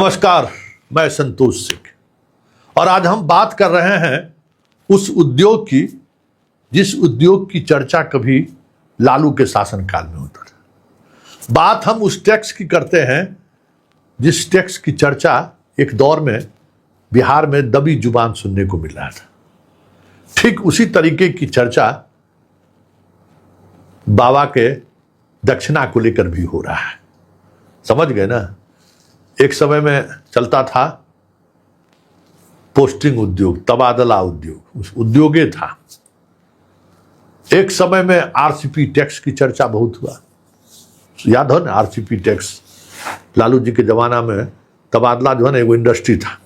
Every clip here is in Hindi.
नमस्कार, मैं संतोष सिंह और आज हम बात कर रहे हैं उस उद्योग की जिस उद्योग की चर्चा कभी लालू के शासनकाल में होता था। बात हम उस टैक्स की करते हैं जिस टैक्स की चर्चा एक दौर में बिहार में दबी जुबान सुनने को मिल रहा था। ठीक उसी तरीके की चर्चा बाबा के दक्षिणा को लेकर भी हो रहा है। समझ गए ना? एक समय में चलता था पोस्टिंग उद्योग, तबादला उद्योग, उस उद्योगे था। एक समय में आरसीपी टैक्स की चर्चा बहुत हुआ, याद हो ना? आरसीपी टैक्स लालू जी के जमाना में तबादला जो है ना एक इंडस्ट्री था।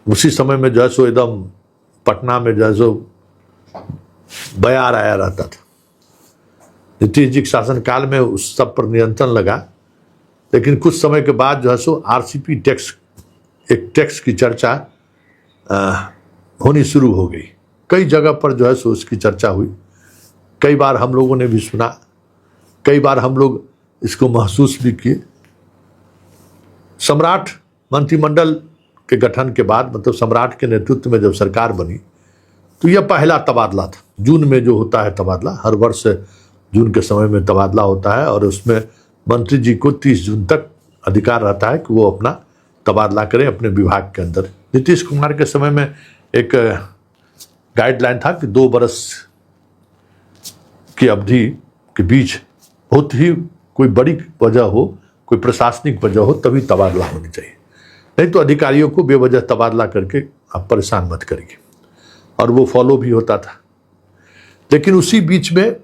उसी समय में जो है सो एकदम पटना में जो है सो बयार आया रहता था। नीतीश जी के शासनकाल में उस सब पर नियंत्रण लगा, लेकिन कुछ समय के बाद जो है सो आरसीपी टैक्स, एक टैक्स की चर्चा होनी शुरू हो गई। कई जगह पर जो है सो उसकी चर्चा हुई। कई बार हम लोगों ने भी सुना, कई बार हम लोग इसको महसूस भी किए। सम्राट मंत्रिमंडल के गठन के बाद, मतलब सम्राट के नेतृत्व में जब सरकार बनी, तो यह पहला तबादला था। जून में जो होता है तबादला, हर वर्ष जून के समय में तबादला होता है और उसमें मंत्री जी को 30 जून तक अधिकार रहता है कि वो अपना तबादला करें अपने विभाग के अंदर। नीतीश कुमार के समय में एक गाइडलाइन था कि 2 बरस की अवधि के बीच बहुत ही कोई बड़ी वजह हो, कोई प्रशासनिक वजह हो, तभी तबादला होनी चाहिए, नहीं तो अधिकारियों को बेवजह तबादला करके आप परेशान मत करिए। और वो फॉलो भी होता था। लेकिन उसी बीच में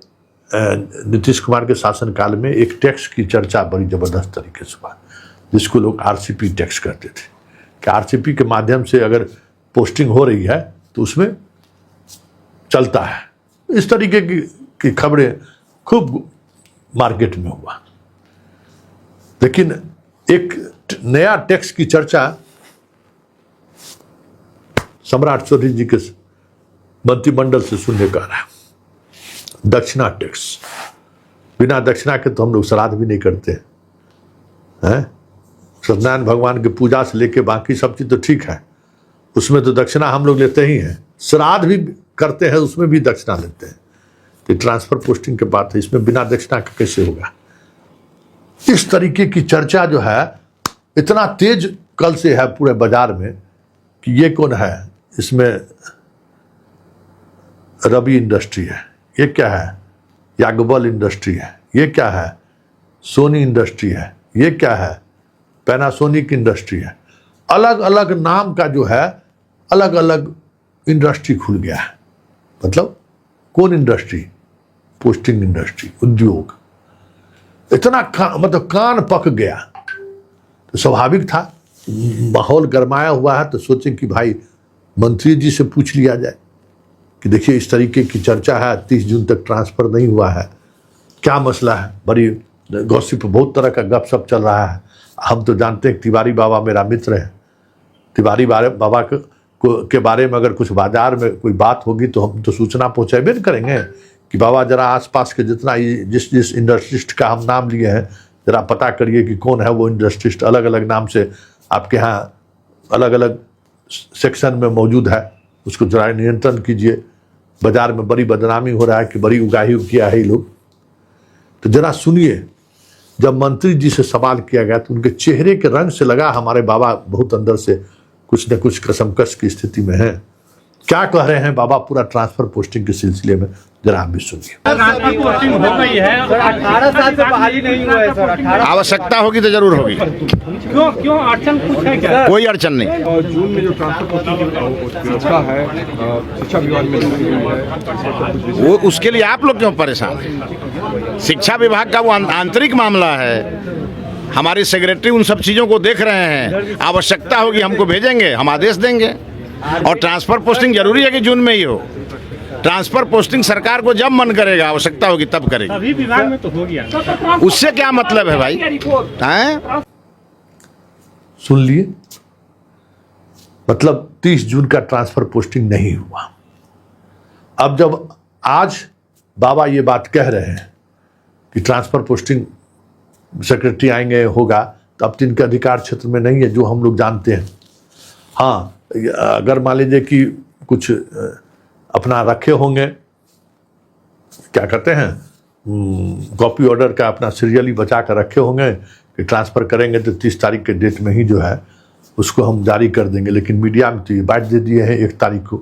नीतीश कुमार के शासनकाल में एक टैक्स की चर्चा बड़ी जबरदस्त तरीके से हुआ, जिसको लोग आरसीपी टैक्स कहते थे। कि आरसीपी के माध्यम से अगर पोस्टिंग हो रही है तो उसमें चलता है। इस तरीके की खबरें खूब मार्केट में हुआ। लेकिन एक नया टैक्स की चर्चा सम्राट चौधरी जी के मंत्रिमंडल से सुनने का रहा। दक्षिणा टैक्स। बिना दक्षिणा के तो हम लोग श्राद्ध भी नहीं करते हैं। सत्यनारायण भगवान की पूजा से लेके बाकी सब चीज तो ठीक है, उसमें तो दक्षिणा हम लोग लेते ही हैं। श्राद्ध भी करते हैं, उसमें भी दक्षिणा लेते हैं। तो ट्रांसफर पोस्टिंग की बात है, इसमें बिना दक्षिणा का कैसे होगा? इस तरीके की चर्चा जो है इतना तेज कल से है पूरे बाजार में कि ये कौन है, इसमें रवि इंडस्ट्री है, ये क्या है, यागबल इंडस्ट्री है, ये क्या है, सोनी इंडस्ट्री है, ये क्या है, पैनासोनिक इंडस्ट्री है। अलग अलग नाम का जो है अलग अलग इंडस्ट्री खुल गया है। मतलब कौन इंडस्ट्री? पोस्टिंग इंडस्ट्री, उद्योग। इतना मतलब कान पक गया। तो स्वाभाविक था, माहौल गरमाया हुआ है तो सोचे कि भाई मंत्री जी से पूछ लिया जाए कि देखिए इस तरीके की चर्चा है, 30 जून तक ट्रांसफर नहीं हुआ है, क्या मसला है? बड़ी गॉसिप, बहुत तरह का गपशप चल रहा है। हम तो जानते हैं तिवारी बाबा मेरा मित्र है। तिवारी बाबा के बारे में अगर कुछ बाजार में कोई बात होगी तो हम तो सूचना पहुंचाबे न करेंगे कि बाबा जरा आसपास के जितना जिस इंडस्ट्रिस्ट का हम नाम लिए हैं जरा पता करिए कि कौन है वो इंडस्ट्रिस्ट। अलग अलग नाम से आपके यहाँ अलग अलग सेक्शन में मौजूद है, उसको जरा नियंत्रण कीजिए। बाजार में बड़ी बदनामी हो रहा है कि बड़ी उगाही किया है ये लोग। तो जरा सुनिए, जब मंत्री जी से सवाल किया गया तो उनके चेहरे के रंग से लगा हमारे बाबा बहुत अंदर से कुछ न कुछ कसमकस की स्थिति में हैं। क्या कह रहे हैं बाबा पूरा ट्रांसफर पोस्टिंग के सिलसिले में, जरा आप भी सुनिए। ट्रांसफर पोस्टिंग हो गई है, 18 साल से बहाली नहीं हुआ है सर। 18 आवश्यकता होगी तो जरूर होगी। क्यों अड़चन कुछ है क्या? कोई अड़चन नहीं। जून में जो ट्रांसफर पोस्टिंग की व्यवस्था है शिक्षा विभाग में है, वो उसके लिए आप लोग क्यों परेशान हैं? शिक्षा विभाग का वो आंतरिक मामला है। हमारे सेक्रेटरी उन सब चीज़ों को देख रहे हैं। आवश्यकता होगी हमको भेजेंगे, हम आदेश देंगे। और ट्रांसफर पोस्टिंग जरूरी है कि जून में ही हो। ट्रांसफर पोस्टिंग सरकार को जब मन करेगा, आवश्यकता होगी तब करेगी। अभी विभाग में तो हो गया, उससे क्या मतलब है भाई? हैं? सुन लिए, मतलब 30 जून का ट्रांसफर पोस्टिंग नहीं हुआ। अब जब आज बाबा ये बात कह रहे हैं कि ट्रांसफर पोस्टिंग सेक्रेटरी आएंगे होगा, अब तो इनके अधिकार क्षेत्र में नहीं है जो हम लोग जानते हैं। हाँ, अगर मान लीजिए कि कुछ अपना रखे होंगे, क्या कहते हैं, कॉपी ऑर्डर का अपना सीरियली बचा कर रखे होंगे कि ट्रांसफ़र करेंगे तो 30 तारीख के डेट में ही जो है उसको हम जारी कर देंगे। लेकिन मीडिया में तो ये बात दे दिए हैं 1 तारीख को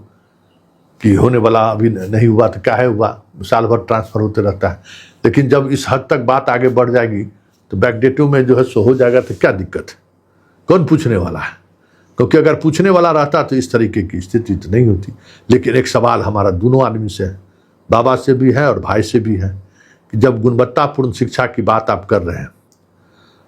कि होने वाला अभी नहीं हुआ तो क्या है हुआ, साल भर ट्रांसफ़र होते रहता है। लेकिन जब इस हद तक बात आगे बढ़ जाएगी तो बैकडेटों में जो है सो हो जाएगा तो क्या दिक्कत है, कौन पूछने वाला है? क्योंकि अगर पूछने वाला रहता तो इस तरीके की स्थिति तो नहीं होती। लेकिन एक सवाल हमारा दोनों आदमी से है, बाबा से भी है और भाई से भी है, कि जब गुणवत्तापूर्ण शिक्षा की बात आप कर रहे हैं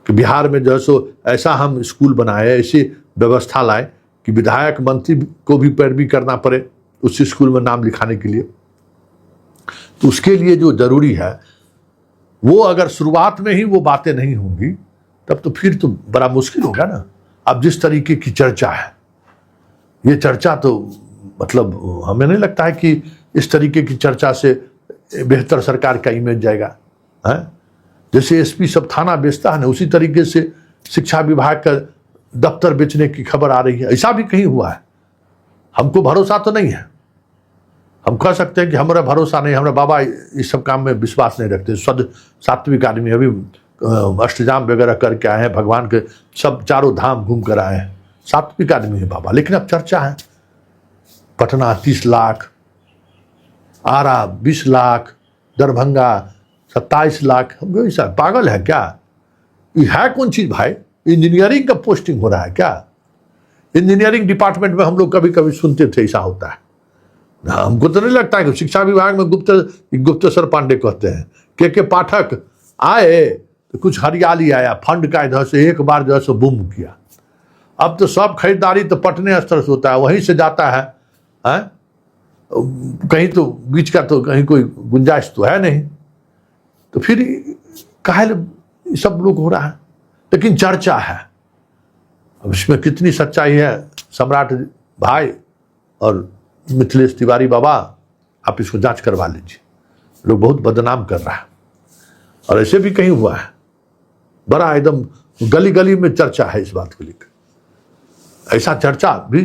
कि बिहार में जो है सो ऐसा हम स्कूल बनाए, ऐसी व्यवस्था लाए कि विधायक मंत्री को भी पैरवी करना पड़े उस स्कूल में नाम लिखाने के लिए, तो उसके लिए जो जरूरी है वो अगर शुरुआत में ही वो बातें नहीं होंगी तब तो फिर तो बड़ा मुश्किल होगा ना। अब जिस तरीके की चर्चा है, ये चर्चा तो मतलब हमें नहीं लगता है कि इस तरीके की चर्चा से बेहतर सरकार का इमेज जाएगा है। जैसे एसपी सब थाना बेचता है ना, उसी तरीके से शिक्षा विभाग का दफ्तर बेचने की खबर आ रही है। ऐसा भी कहीं हुआ है? हमको भरोसा तो नहीं है, हम कह सकते हैं कि हमारा भरोसा नहीं, हमारा बाबा इस सब काम में विश्वास नहीं रखते, शुद्ध सात्विक आदमी, अभी अष्टजाम वगैरह करके आए हैं, भगवान के सब चारों धाम घूम कर आए हैं, सात्विक आदमी है बाबा। लेकिन अब चर्चा है पटना 30 लाख, आरा 20 लाख, दरभंगा 27 लाख। हम ऐसा पागल है क्या? ये है कौन चीज़ भाई? इंजीनियरिंग का पोस्टिंग हो रहा है क्या? इंजीनियरिंग डिपार्टमेंट में हम लोग कभी कभी सुनते थे ऐसा होता है। हमको तो नहीं लगता है कि शिक्षा विभाग में गुप्तेश्वर पांडे कहते हैं के पाठक आए तो कुछ हरियाली आया, फंड का इधर से एक बार जो है सो बूम किया। अब तो सब खरीदारी तो पटने स्तर से होता है, वहीं से जाता है, कहीं तो बीच का तो कहीं कोई गुंजाइश तो है नहीं। तो फिर काहे सब लोग हो रहा है? लेकिन चर्चा है, अब इसमें कितनी सच्चाई है सम्राट भाई और मिथिलेश तिवारी बाबा, आप इसको जांच करवा लीजिए। लोग बहुत बदनाम कर रहा है और ऐसे भी कहीं हुआ है, बड़ा एकदम गली गली में चर्चा है इस बात को लेकर। ऐसा चर्चा भी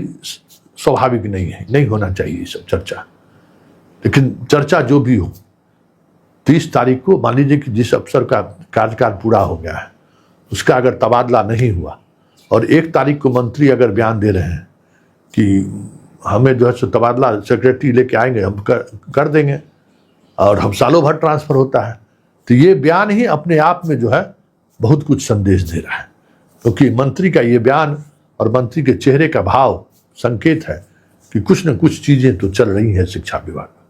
स्वाभाविक नहीं है, नहीं होना चाहिए ये सब चर्चा। लेकिन चर्चा जो भी हो, 30 तारीख को मान लीजिए कि जिस अफसर का कार्यकाल पूरा हो गया है उसका अगर तबादला नहीं हुआ और 1 तारीख को मंत्री अगर बयान दे रहे हैं कि हमें जो है सो तबादला सेक्रेटरी लेके आएंगे, हम कर देंगे और हम सालों भर ट्रांसफ़र होता है, तो ये बयान ही अपने आप में जो है बहुत कुछ संदेश दे रहा है। क्योंकि मंत्री का ये बयान और मंत्री के चेहरे का भाव संकेत है कि कुछ न कुछ चीज़ें तो चल रही हैं शिक्षा विभाग में।